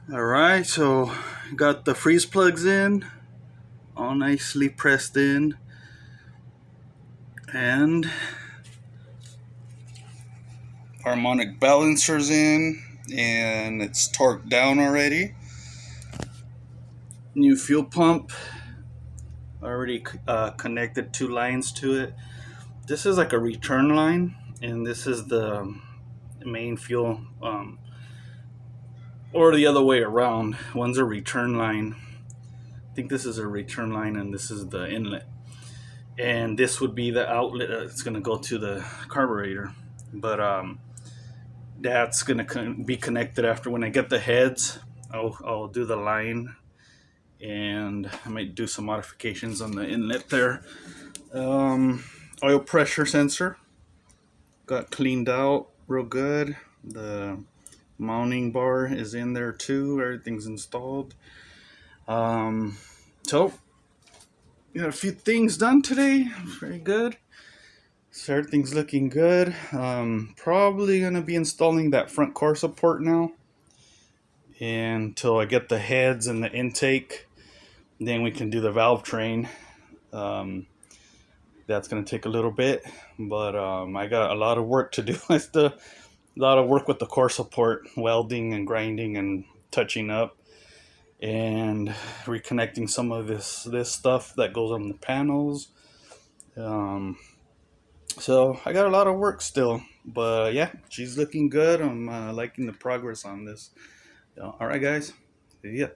Alright, so got the freeze plugs in, all nicely pressed in, and harmonic balancers in, and it's torqued down already. New fuel pump, already connected 2 lines to it. This is like a return line, and this is the main fuel, or the other way around. One's a return line. I think this is a return line, and this is the inlet. And this would be the outlet that's going to go to the carburetor. But that's going to be connected after. When I get the heads, I'll do the line, and I might do some modifications on the inlet there. Oil pressure sensor got cleaned out real good. The mounting bar is in there too. Everything's installed. So got a few things done today. Very good. So everything's looking good. Probably gonna be installing that front core support now until I get the heads and the intake. Then we can do the valve train. That's gonna take a little bit, but I got a lot of work to do. I still a lot of work with the core support, welding and grinding and touching up, and reconnecting some of this stuff that goes on the panels. So I got a lot of work still, but yeah, she's looking good. I'm liking the progress on this. All right, guys. See ya.